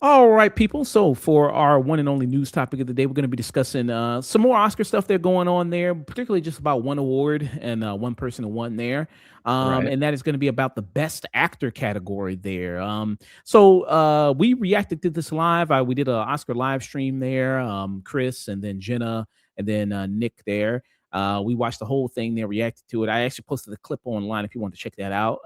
All right, people. So for our one and only news topic of the day, we're going to be discussing some more Oscar stuff they're going on there, particularly just about one award and one person who won there. Right. And that is going to be about the best actor category there. So we reacted to this live. We did an Oscar live stream there. Chris and then Jenna and then Nick there. We watched the whole thing there, reacted to it. I actually posted a clip online if you want to check that out.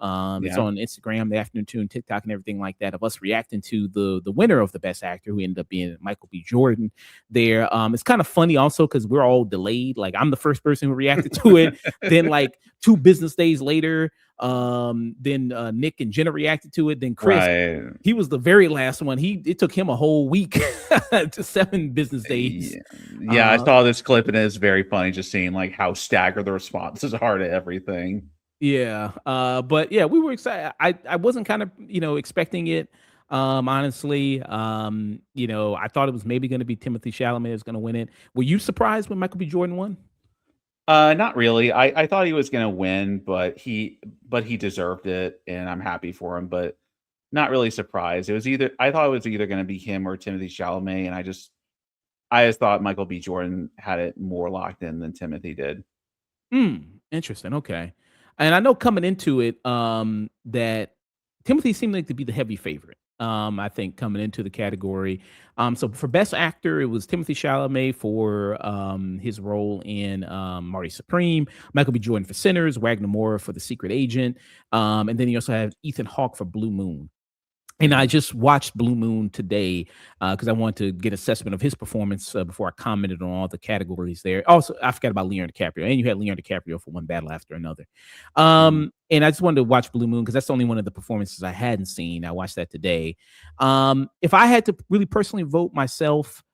It's on Instagram, the Afternoon Tune, TikTok, and everything like that of us reacting to the winner of the best actor, who ended up being Michael B. Jordan there. It's kind of funny also because we're all delayed. Like, I'm the first person who reacted to it. Then like 2 business days later, then Nick and Jenna reacted to it. Then Chris, he was the very last one. It took him a whole week to 7 business days. Yeah, I saw this clip and it's very funny just seeing like how staggered the responses are to everything. Yeah. But yeah, we were excited. I wasn't kind of, expecting it. Honestly, I thought it was maybe going to be Timothée Chalamet was going to win it. Were you surprised when Michael B. Jordan won? Not really. I thought he was going to win, but he deserved it, and I'm happy for him. But not really surprised. I thought it was either going to be him or Timothée Chalamet, and I just thought Michael B. Jordan had it more locked in than Timothy did. Interesting. Okay, and I know coming into it, that Timothy seemed like to be the heavy favorite. I think coming into the category. So for Best Actor, it was Timothée Chalamet for his role in Marty Supreme, Michael B. Jordan for Sinners, Wagner Moura for The Secret Agent, and then you also have Ethan Hawke for Blue Moon. And I just watched Blue Moon today because I wanted to get assessment of his performance before I commented on all the categories there. Also, I forgot about Leonardo DiCaprio, and you had Leonardo DiCaprio for One Battle After Another. And I just wanted to watch Blue Moon because that's the only one of the performances I hadn't seen. I watched that today. If I had to really personally vote myself,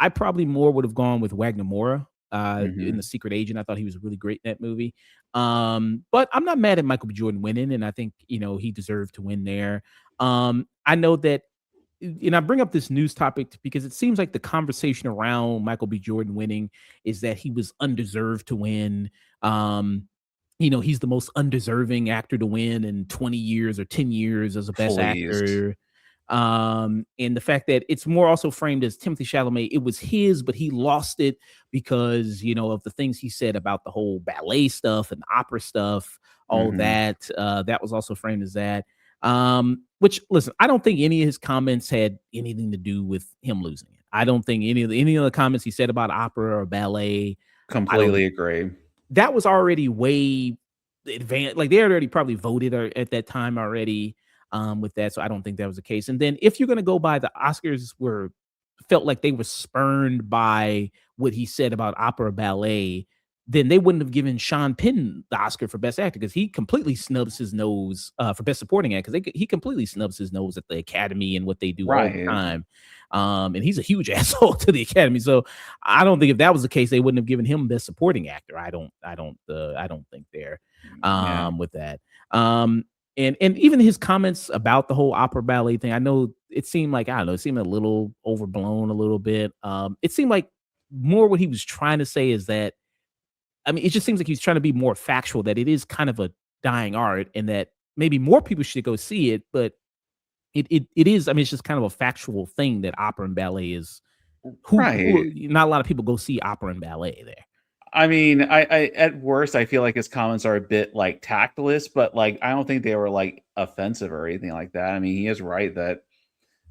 I probably more would have gone with Wagner Moura in The Secret Agent. I thought he was really great in that movie. But I'm not mad at Michael B. Jordan winning, and I think he deserved to win there. I know that, and I bring up this news topic because it seems like the conversation around Michael B. Jordan winning is that he was undeserved to win. He's the most undeserving actor to win in 20 years or 10 years as a best actor. And the fact that it's more also framed as Timothée Chalamet, it was his, but he lost it because, of the things he said about the whole ballet stuff and opera stuff, all that. That was also framed as that. Which, listen, I don't think any of his comments had anything to do with him losing it. I don't think any of the comments he said about opera or ballet. Completely agree. That was already way advanced. Like, they had already probably voted at that time already with that. So I don't think that was the case. And then if you're going to go by the Oscars felt like they were spurned by what he said about opera ballet, then they wouldn't have given Sean Penn the Oscar for Best Actor because he completely snubs his nose for Best Supporting Actor because he completely snubs his nose at the Academy and what they do all the time. And he's a huge asshole to the Academy. So I don't think if that was the case, they wouldn't have given him Best Supporting Actor. I don't think there with that. And even his comments about the whole opera ballet thing, I know it seemed like, it seemed a little overblown a little bit. It seemed like more what he was trying to say is that, it just seems like he's trying to be more factual, that it is kind of a dying art and that maybe more people should go see it. But it is, it's just kind of a factual thing that opera and ballet is. Not a lot of people go see opera and ballet there. I at worst, I feel like his comments are a bit like tactless, but like, I don't think they were like offensive or anything like that. He is right that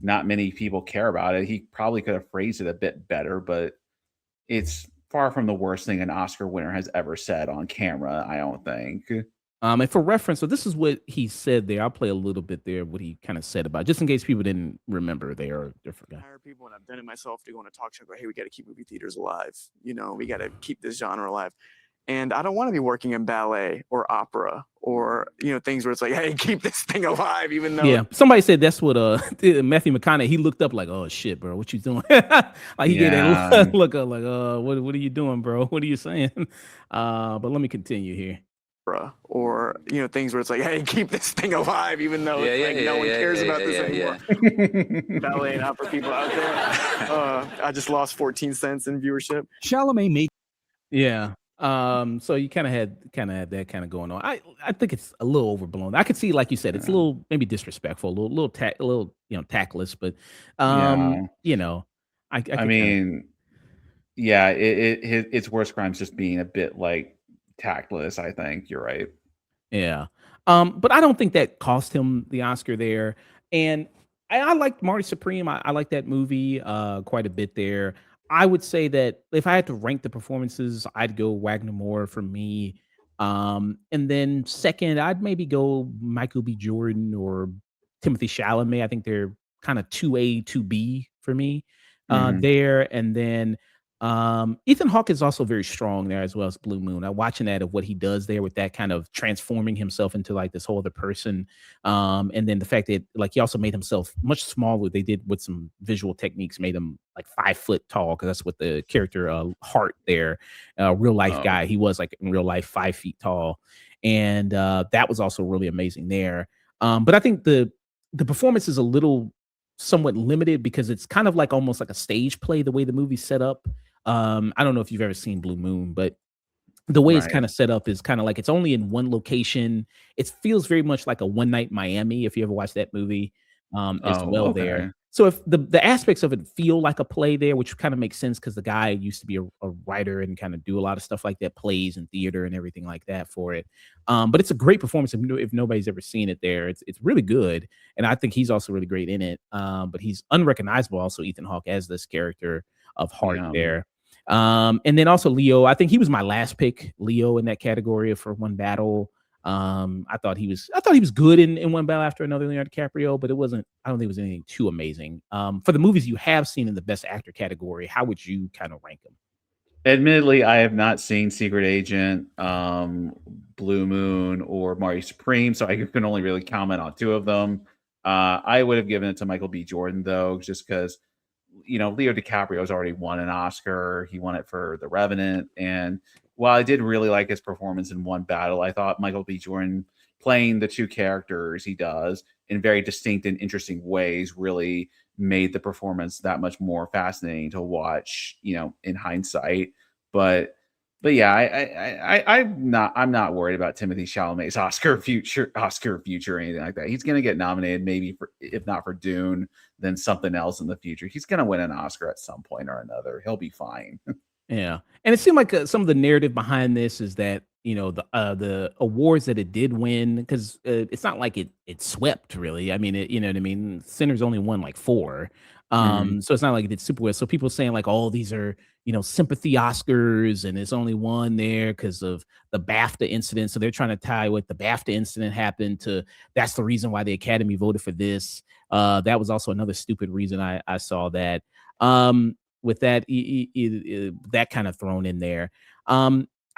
not many people care about it. He probably could have phrased it a bit better, but it's far from the worst thing an Oscar winner has ever said on camera, I don't think. And for reference, so this is what he said there. I'll play a little bit there, what he kind of said about, just in case people didn't remember there or they forgot. Hire people, and I've done it myself, to go on a talk show and go, hey, we got to keep movie theaters alive. We got to keep this genre alive. And I don't want to be working in ballet or opera or, things where it's like, hey, keep this thing alive, even though. Yeah. Somebody said that's what Matthew McConaughey, he looked up like, oh, shit, bro, what you doing? Like, he did that look up like, what are you doing, bro? What are you saying? But let me continue here. or things where it's like, hey, keep this thing alive, even though Yeah, it's yeah, like yeah, no one yeah, cares yeah, about yeah, this yeah, anymore. yeah. Ballet and opera people out there. I just lost 14 cents in viewership. Chalamet made Yeah. So you kind of had that kind of going on. I think it's a little overblown. I could see, like you said, it's a Yeah. little maybe disrespectful, a little tactless, but Yeah. I could I kind of mean, yeah, its worst crimes just being a bit like tactless. I think you're right. yeah. But I don't think that cost him the Oscar there. And I liked Marty Supreme. I like that movie quite a bit there. I would say that if I had to rank the performances, I'd go Wagner Moore for me. And then second, I'd maybe go Michael B. Jordan or Timothée Chalamet. I think they're kind of 2A, 2B for me Mhm. there. And then Ethan Hawke is also very strong there as well as Blue Moon. I'm watching that of what he does there with that kind of transforming himself into like this whole other person. And then the fact that like he also made himself much smaller. They did with some visual techniques, made him like 5 foot tall because that's what the character Hart there, real life Oh, guy. He was like in real life 5 feet tall, and that was also really amazing there. But I think the performance is a little somewhat limited because it's kind of like almost like a stage play the way the movie's set up. I don't know if you've ever seen Blue Moon, but the way it's right. kinda set up is kinda like it's only in one location. It feels very much like a One Night in Miami, if you ever watched that movie, as Oh, well there. okay. So if the aspects of it feel like a play there, which kinda makes sense because the guy used to be a writer and kinda do a lot of stuff like that, plays and theater and everything like that for it. But it's a great performance if nobody's ever seen it there. It's really good, and I think he's also really great in it. But he's unrecognizable also, Ethan Hawke, as this character of Hart Yeah. there. And then also Leo, I think he was my last pick, Leo, in that category for One Battle. I thought he was good in One Battle After Another, Leonardo DiCaprio, but I don't think it was anything too amazing. For the movies you have seen in the Best Actor category, how would you kind of rank them? Admittedly, I have not seen Secret Agent, Blue Moon, or Marty Supreme, so I can only really comment on two of them. I would have given it to Michael B. Jordan though, just because Leo DiCaprio's already won an Oscar. He won it for The Revenant. And while I did really like his performance in One Battle, I thought Michael B. Jordan playing the two characters he does in very distinct and interesting ways really made the performance that much more fascinating to watch, in hindsight. But yeah, I'm not worried about Timothée Chalamet's Oscar future or anything like that. He's gonna get nominated maybe for, if not for Dune, then something else in the future. He's going to win an Oscar at some point or another. He'll be fine. Yeah, and it seemed like some of the narrative behind this is that the awards that it did win because it's not like it swept really. I mean, you know what I mean. Sinners only won like four, Mhm. so it's not like it did super well. So people saying like, "Oh, these are sympathy Oscars," and it's only one there because of the BAFTA incident. So they're trying to tie what the BAFTA incident happened to. That's the reason why the Academy voted for this. That was also another stupid reason I saw that. With that that kind of thrown in there.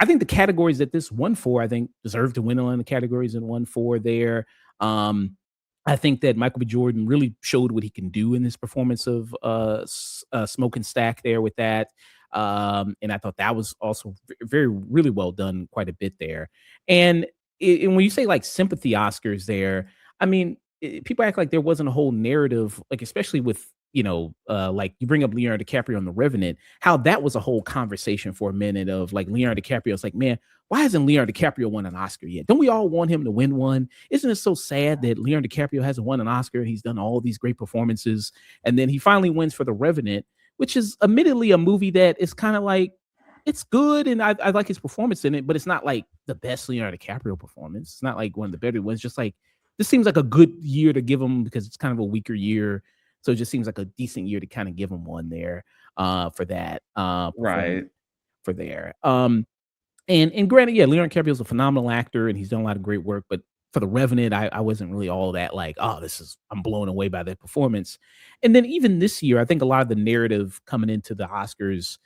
I think the categories that this won for, I think, deserve to win on the categories and won for there. I think that Michael B. Jordan really showed what he can do in this performance of Smoke and Stack there with that. And I thought that was also very, really well done, quite a bit there. And, and when you say like sympathy Oscars there, I mean, people act like there wasn't a whole narrative, like especially with like you bring up Leonardo DiCaprio on The Revenant, how that was a whole conversation for a minute of like Leonardo DiCaprio's like, man, why hasn't Leonardo DiCaprio won an Oscar yet? Don't we all want him to win one? Isn't it so sad that Leonardo DiCaprio hasn't won an Oscar? He's done all these great performances, and then he finally wins for The Revenant, which is admittedly a movie that is kind of like it's good, and I like his performance in it, but it's not like the best Leonardo DiCaprio performance. It's not like one of the better ones. Just like this seems like a good year to give him because it's kind of a weaker year. So it just seems like a decent year to kind of give him one there for that performance Right. for there. And granted, yeah, Leonardo DiCaprio is a phenomenal actor and he's done a lot of great work. But for The Revenant, I wasn't really all that like, oh, I'm blown away by that performance. And then even this year, I think a lot of the narrative coming into the Oscars,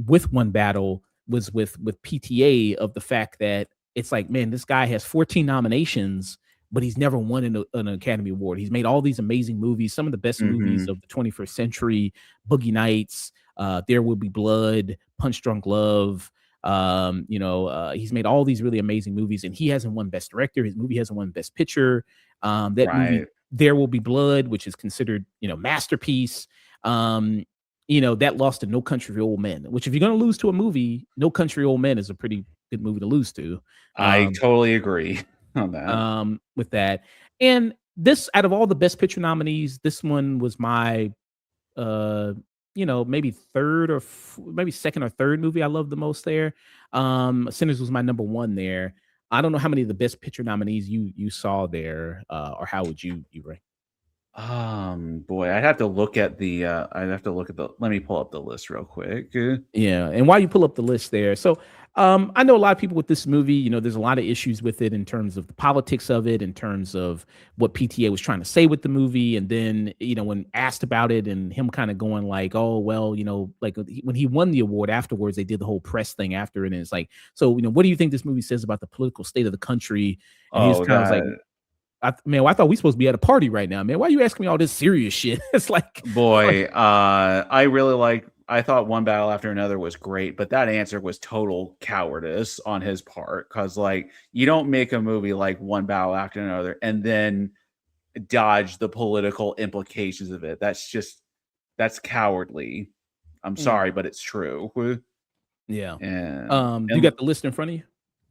with One Battle was with PTA of the fact that it's like, man, this guy has 14 nominations, but he's never won an Academy Award. He's made all these amazing movies, some of the best movies Mhm. of the 21st century, Boogie Nights, There Will Be Blood, Punch Drunk Love, He's made all these really amazing movies, and he hasn't won Best Director. His movie hasn't won Best Picture. That movie, Right. There Will Be Blood, which is considered, masterpiece. That lost to No Country for Old Men, which if you're going to lose to a movie, No Country for Old Men is a pretty good movie to lose to. I Um, totally agree on that. with that. And this, out of all the Best Picture nominees, this one was my, maybe maybe second or third movie I loved the most there. Sinners was my number one there. I don't know how many of the Best Picture nominees you saw there, or how would you rank? Boy, I'd have to look at the let me pull up the list real quick. Yeah, and while you pull up the list there, so I know a lot of people with this movie. There's a lot of issues with it in terms of the politics of it, in terms of what PTA was trying to say with the movie, and then when asked about it, and him kind of going like, "Oh well," like when he won the award afterwards, they did the whole press thing after it, and it's like, so what do you think this movie says about the political state of the country? And he just Oh, kind of was like, that I thought we supposed to be at a party right now, man. Why are you asking me all this serious shit?" It's like, boy, I thought One Battle After Another was great, but that answer was total cowardice on his part. Cause like you don't make a movie like One Battle After Another and then dodge the political implications of it. That's cowardly. I'm mm, sorry, but it's true. yeah. You And got the list in front of you?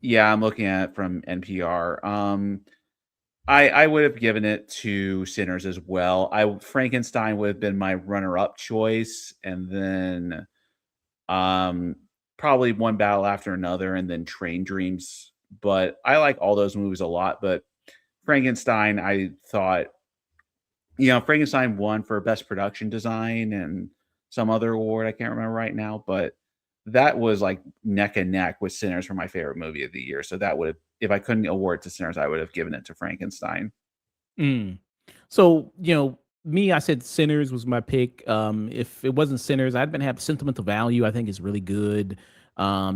yeah, I'm looking at it from NPR. I would have given it to Sinners as well. Frankenstein would have been my runner-up choice, and then um probably One Battle After Another, and then Train Dreams. But I like all those movies a lot. But Frankenstein, I thought, Frankenstein won for best production design and some other award I can't remember right now, but that was like neck and neck with Sinners for my favorite movie of the year. So that would have, if I couldn't award it to Sinners, I would have given it to Frankenstein. Mm. So, me, I said Sinners was my pick. If it wasn't Sinners, I'd been have Sentimental Value. I think is really good.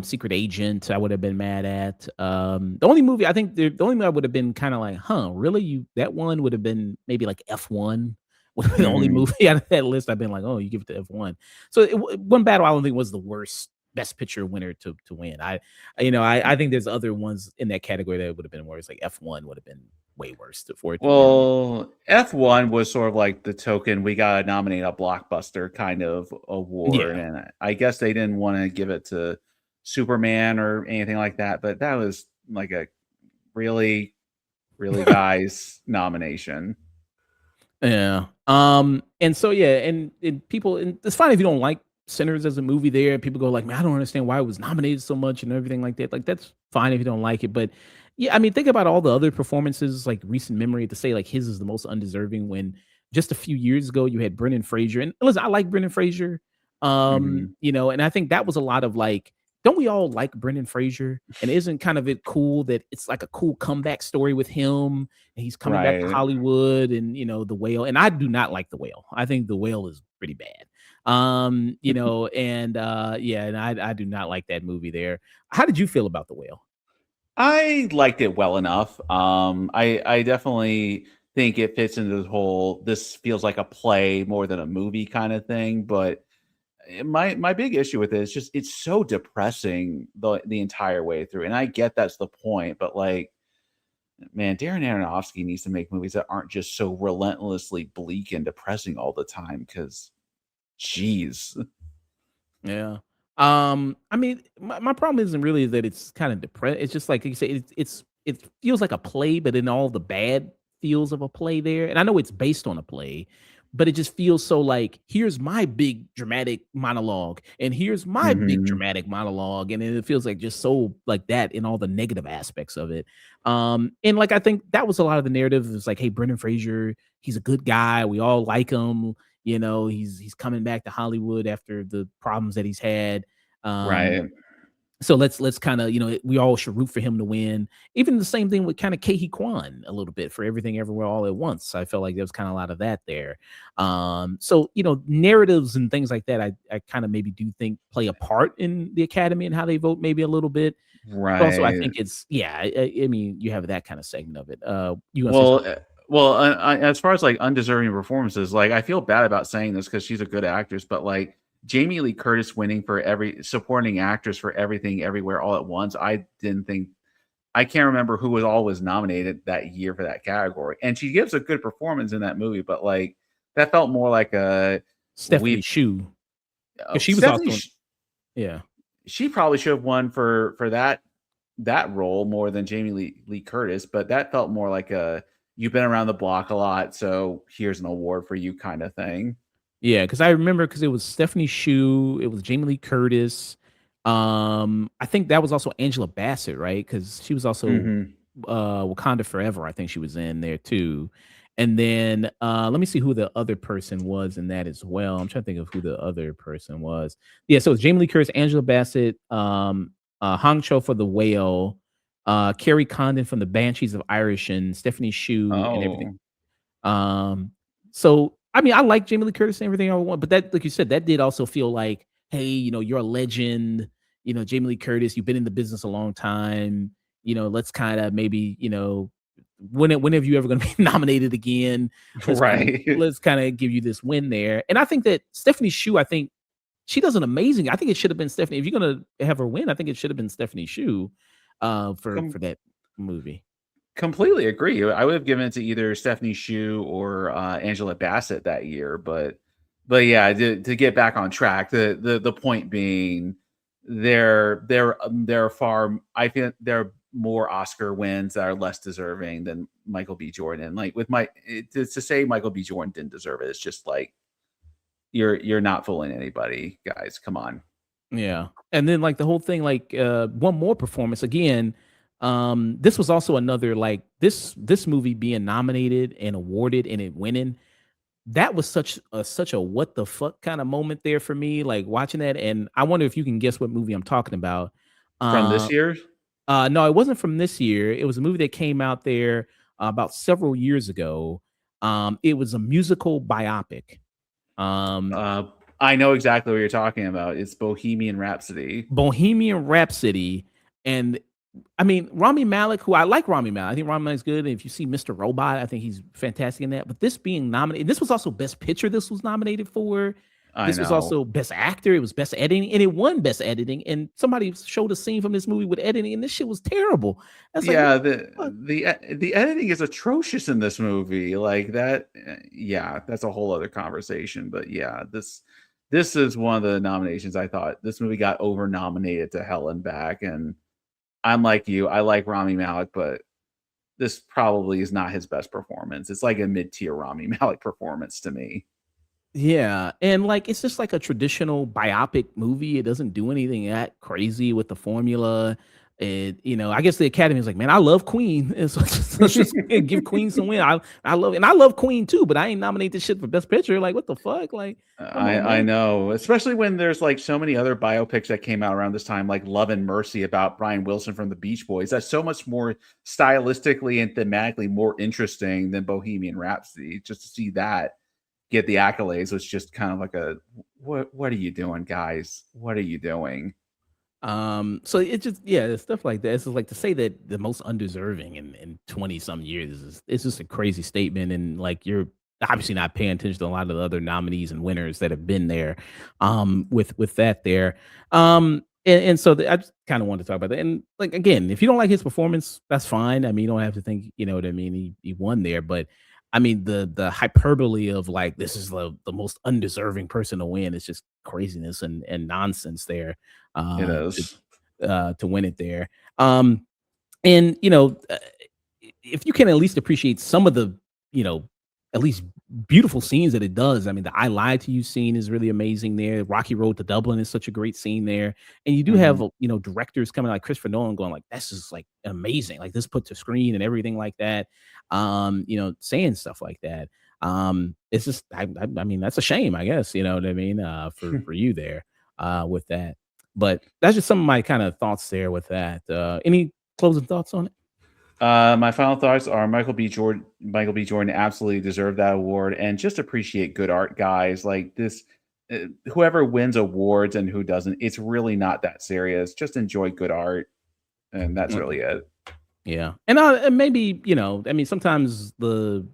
Secret Agent, I would have been mad at. The only movie I think the only movie I would have been kind of like, huh, really? That one would have been maybe like F1. Would have been the only Mhm. movie out of that list. I've been like, oh, you give it to F1. So One Battle, I don't think was the worst Best Picture winner to win. I think there's other ones in that category that would have been worse. Like F1 would have been way worse for it to win. Well, F1 was sort of like the token we got to nominate a blockbuster kind of award. Yeah. And I guess they didn't want to give it to Superman or anything like that. But that was like a really, really guys nomination. Yeah. And so yeah, and people, and it's fine if you don't like Sinners as a movie there. People go like, man, I don't understand why it was nominated so much and everything like that. Like that's fine if you don't like it. But yeah, I mean, think about all the other performances, like recent memory, to say like his is the most undeserving when just a few years ago you had Brendan Fraser. And listen, I like Brendan Fraser. Mhm. And I think that was a lot of like, don't we all like Brendan Fraser? And isn't kind of it cool that it's like a cool comeback story with him, and he's coming back to Right. Hollywood, and The Whale, and I do not like The Whale. I think The Whale is pretty bad. And yeah, and I do not like that movie there. How did you feel about The Whale? I liked it well enough. I definitely think it fits into the whole this feels like a play more than a movie kind of thing. But my big issue with it is just it's so depressing the entire way through. And I get that's the point, but like, man, Darren Aronofsky needs to make movies that aren't just so relentlessly bleak and depressing all the time. Because, geez, Yeah. I mean, my problem isn't really that it's kind of depressed. It's just like you say, it feels like a play, but in all the bad feels of a play there. And I know it's based on a play, but it just feels so like, here's my big dramatic monologue, and here's my big hmm dramatic monologue, and then it feels like just so like that in all the negative aspects of it. And like I think that was a lot of the narrative. It's like, hey, Brendan Fraser, he's a good guy. We all like him. He's coming back to Hollywood after the problems that he's had. Um, right. so let's kind of, we all should root for him to win. Even the same thing with kind of Kehi Kwan a little bit for Everything Everywhere All at Once. I felt like there was kind of a lot of that there. So narratives and things like that, I kind of maybe do think play a part in the Academy and how they vote maybe a little bit. But also, I Right. think it's yeah. I mean, you have that kind of segment of it. You gonna say Well, something? as far as like undeserving performances, like I feel bad about saying this because she's a good actress, but like Jamie Lee Curtis winning for every supporting actress for Everything Everywhere All at Once. I didn't think I can't remember who was nominated that year for that category. And she gives a good performance in that movie, but like that felt more like a Stephanie we Shu, because she was Stephanie also yeah. she probably should have won for that role more than Jamie Lee Curtis, but that felt more like a you've been around the block a lot, so here's an award for you kind of thing. Yeah, because I remember because it was Stephanie Shu, it was Jamie Lee Curtis. I think that was also Angela Bassett, right? Because she was also Hmm. Wakanda Forever. I think she was in there too. And then let me see who the other person was in that as well. I'm trying to think of who the other person was. Yeah, so it's Jamie Lee Curtis, Angela Bassett, Hong Cho for The Whale, Carrie Condon from The Banshees of Irish, and Stephanie Shu and everything. Oh, So I mean, I like Jamie Lee Curtis and everything I want, but that, like you said, that did also feel like, hey, you're a legend. Jamie Lee Curtis, you've been in the business a long time. Let's kind of maybe, whenever you ever going to be nominated again, right. let's kind of give you this win there. And I think that Stephanie Shu, I think she does an amazing. I think it should have been Stephanie. If you're going to have her win, I think it should have been Stephanie Shu, for that movie. Completely agree. I would have given it to either Stephanie Shu or Angela Bassett that year, but yeah, to get back on track, the point being, they're far. I feel there are more Oscar wins that are less deserving than Michael B. Jordan. Like with to say Michael B. Jordan didn't deserve it, it's just like you're not fooling anybody, guys. Come on. Yeah. And then like the whole thing, like one more performance again. This was also another like this movie being nominated and awarded and it winning. That was such a what the fuck kind of moment there for me, like watching that. And I wonder if you can guess what movie I'm talking about. From this Uh year? no, it wasn't from this year. It was a movie that came out there about several years ago. It was a musical biopic. Um I know exactly what you're talking about. It's Bohemian Rhapsody. Bohemian Rhapsody. And I mean, Rami Malek, who I like Rami Malek. I think Rami Malek's good. And if you see Mr. Robot, I think he's fantastic in that. But this being nominated, this was also Best Picture, this was nominated for. I This was know. also Best Actor. It was Best Editing, and it won Best Editing. And somebody showed a scene from this movie with editing, and this shit was terrible. I was like, what Yeah, the fuck? the editing is atrocious in this movie. Like that, yeah, that's a whole other conversation. But yeah, this is one of the nominations. I thought this movie got over nominated to hell and back. And I'm like you, I like Rami Malek, but this probably is not his best performance. It's like a mid-tier Rami Malek performance to me. Yeah, and, like, it's just like a traditional biopic movie. It doesn't do anything that crazy with the formula. I guess the Academy is like, "Man, I love Queen, and so let's just give Queen some win." I love Queen too, but I ain't nominate this shit for Best Picture. Like, what the fuck? Like, come on, I man. know, especially when there's like so many other biopics that came out around this time, like Love and Mercy about Brian Wilson from the Beach Boys. That's so much more stylistically and thematically more interesting than Bohemian Rhapsody. Just to see that get the accolades was just kind of like a what are you doing, guys? What are you doing? So it just yeah, stuff like that. It's just like to say that the most undeserving in 20 some years it's just a crazy statement. And like you're obviously not paying attention to a lot of the other nominees and winners that have been there with that there. And so I just kind of wanted to talk about that. And like again, if you don't like his performance, that's fine. I mean, you don't have to think, you know what I mean, he won there, but I mean the hyperbole of like this is the most undeserving person to win is just craziness and nonsense there It uh, to is. to win it there. Um, and if you can at least appreciate some of the, you know, at least beautiful scenes that it does. I mean, the "I Lied to You" scene is really amazing there. Rocky Road to Dublin is such a great scene there. And you do have, Mhm. directors coming like Christopher Nolan going like, "This is like amazing. Like this put to screen and everything like that." Saying stuff like that. It's just, I mean, that's a shame, I guess. You know what I mean? For you there, with that. But that's just some of my kind of thoughts there with that. Any closing thoughts on it? My final thoughts are Michael B. Jordan absolutely deserved that award, and just appreciate good art, guys. Like this, whoever wins awards and who doesn't, it's really not that serious. Just enjoy good art, and that's Mm. really it. Yeah. And maybe, I mean, sometimes the,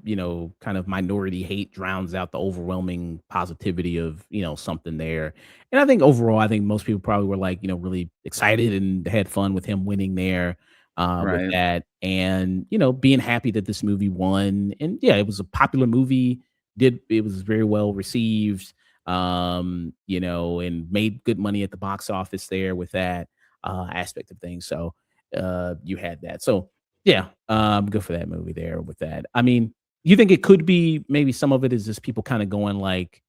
kind of minority hate drowns out the overwhelming positivity of, something there. And I think overall, I think most people probably were like, really excited and had fun with him winning there with Right. that. And, being happy that this movie won. And yeah, it was a popular movie. It was very well received, and made good money at the box office there with that aspect of things. So, you had that. So yeah, good for that movie there with that. I mean, you think it could be maybe some of it is just people kind of going like,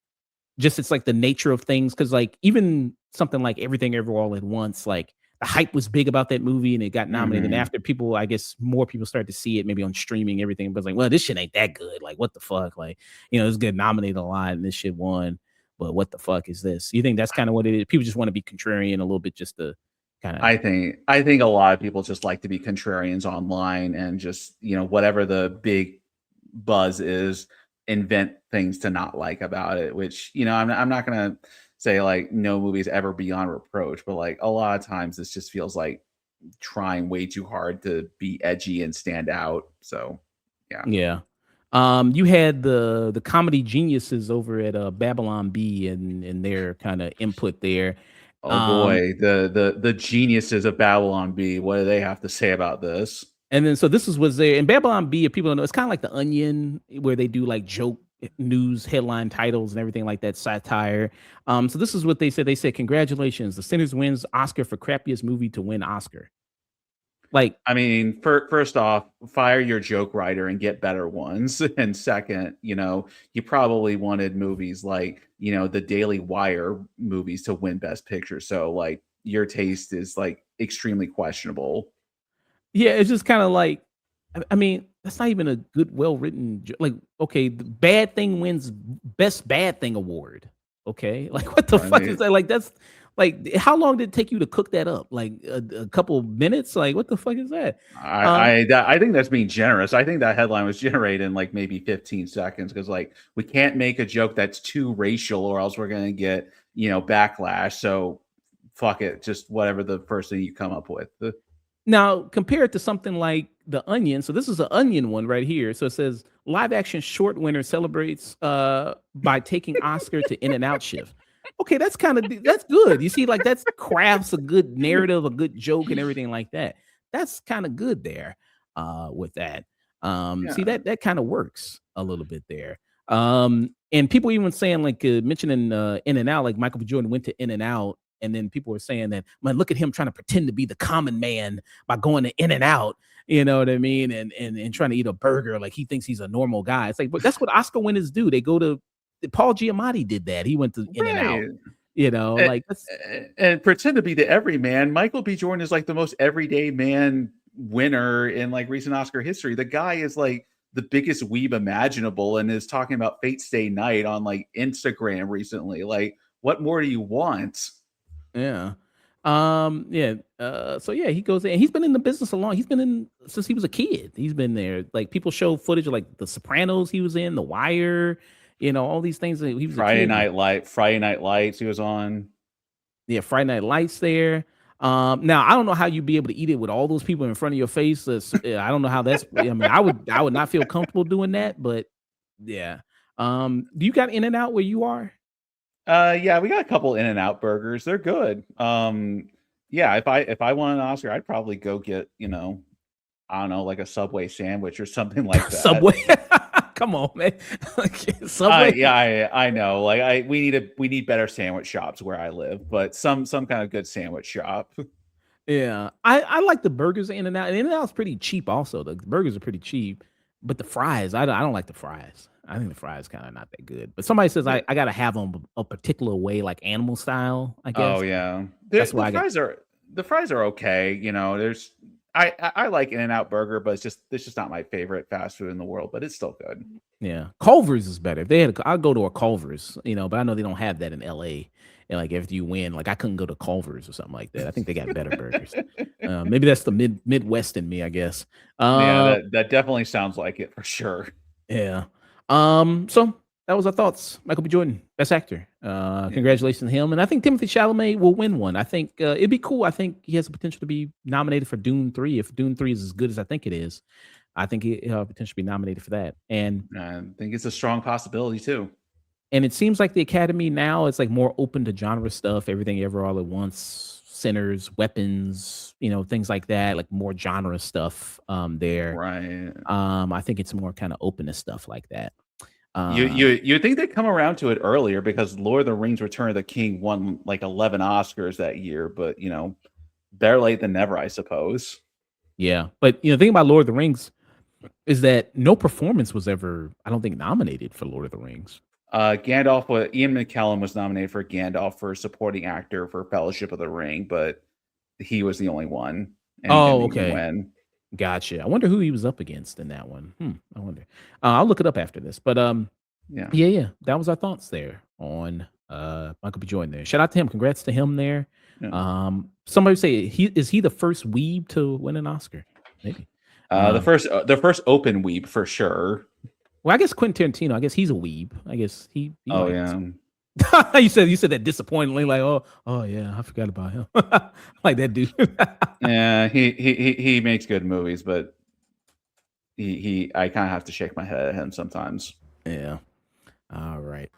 just it's like the nature of things because like even something like Everything Everywhere All at Once, like the hype was big about that movie and it got nominated. And Hmm. after people, I guess more people started to see it maybe on streaming, everything, but it's like, well, this shit ain't that good. Like, what the fuck? Like, it's good nominated a lot and this shit won. But what the fuck is this? You think that's kind of what it is? People just want to be contrarian a little bit just to kind of I think a lot of people just like to be contrarians online and just, whatever the big buzz is, invent things to not like about it, which, I'm not gonna say like no movie's ever beyond reproach, but like a lot of times this just feels like trying way too hard to be edgy and stand out. So yeah. yeah. You had the comedy geniuses over at Babylon B and their kind of input there. Oh Um, boy, the geniuses of Babylon B. What do they have to say about this? and then so this is was there in Babylon B. If people don't know, it's kind of like the Onion where they do like joke news headline titles and everything like that, satire. So this is what they said. They said, "Congratulations, The Sinners wins Oscar for crappiest movie to win Oscar." Like, I mean, first off, fire your joke writer and get better ones. And second, you probably wanted movies like, the Daily Wire movies to win Best Picture. So like your taste is like extremely questionable. yeah, it's just kind of like, I mean, that's not even a good, well written. Like, okay, the bad thing wins best bad thing award. Okay, like what the fuck is Right. that? Like, that's like, how long did it take you to cook that up? Like a couple minutes? Like, what the fuck is that? Um, I think that's being generous. I think that headline was generated in like maybe 15 seconds because like we can't make a joke that's too racial or else we're gonna get, backlash. So fuck it. Just whatever the first thing you come up with. Now, compared to something like The Onion, so this is an Onion one right here. So it says live action short winner celebrates by taking Oscar to In and Out Shift. Okay, that's good. You see, like that's crafts a good narrative, a good joke, and everything like that. That's kind of good there with that. See Yeah. that kind of works a little bit there. And people even saying like mentioning In and Out, like Michael B. Jordan went to In and Out, and then people were saying that, man, look at him trying to pretend to be the common man by going to In and Out. You know what I mean? And trying to eat a burger like he thinks he's a normal guy. It's like, but that's what Oscar winners do. They go to Paul Giamatti did that. He went to In and Out. Right. A- Like that's and pretend to be the everyman. Michael B. Jordan is like the most everyday man winner in like recent Oscar history. The guy is like the biggest weeb imaginable and is talking about Fate Stay Night on like Instagram recently. Like, what more do you want? yeah. Yeah. So yeah, he goes in and he's been in the business a long. He's been in since he was a kid. He's been there. Like people show footage of like The Sopranos he was in, The Wire, all these things that he was a kid. Friday Night Lights. He was on. Yeah, Friday Night Lights there. Now I don't know how you'd be able to eat it with all those people in front of your face. I don't know how that's. I mean, I would not feel comfortable doing that. But yeah. Do you got In and Out where you are? Yeah, we got a couple In and Out burgers. They're good. Yeah, if I won an Oscar, I'd probably go get, I don't know, like a Subway sandwich or something like that. Subway. Come on, man. Subway. Yeah, I know. Like we need better sandwich shops where I live, but some kind of good sandwich shop. Yeah, I like the burgers In and Out. And In and Out's pretty cheap. Also, the burgers are pretty cheap, but the fries, I don't like the fries. I think the fries kind of not that good. But somebody says I gotta have them a particular way, like animal style. I Oh guess yeah. that's why I got. The fries are okay. There's I like In and Out burger, but it's just not my favorite fast food in the world, but it's still good. Yeah, Culver's is better. If they had, I'll go to a Culver's. But I know they don't have that in L.A. And like if you win, like I couldn't go to Culver's or something like that. I think they got better burgers. Maybe that's the Midwest in me, I guess. Yeah, Uh, that definitely sounds like it for sure. Yeah. So that was our thoughts. Michael B. Jordan, Best Actor. Congratulations to him. And I think Timothée Chalamet will win one. I think it'd be cool. I think he has the potential to be nominated for Dune 3. If Dune 3 is as good as I think it is, I think he'll have potential to be nominated for that. And I think it's a strong possibility too. it seems like the Academy now is like more open to genre stuff, everything ever all at once, Sinners, Weapons, things like that, like more genre stuff there. Right. I think it's more kind of open to stuff like that. You think they'd come around to it earlier because Lord of the Rings: Return of the King won like 11 Oscars that year, but better late than never, I suppose. Yeah, but the thing about Lord of the Rings is that no performance was ever, I don't think, nominated for Lord of the Rings. Gandalf, Ian McKellen was nominated for Gandalf for supporting actor for Fellowship of the Ring, but he was the only one. And okay. Win. Gotcha. I wonder who he was up against in that one. I wonder. I'll look it up after this. But yeah. That was our thoughts there on Michael B. Jordan there. Shout out to him. Congrats to him there. Yeah. Somebody say is he the first weeb to win an Oscar? Maybe. The first open weeb for sure. Well, I guess Quentin Tarantino. I guess he's a weeb. I guess he oh yeah. you said that disappointingly, like, oh yeah, I forgot about him. Like that dude. Yeah, he makes good movies, but I kind of have to shake my head at him sometimes. Yeah. All right.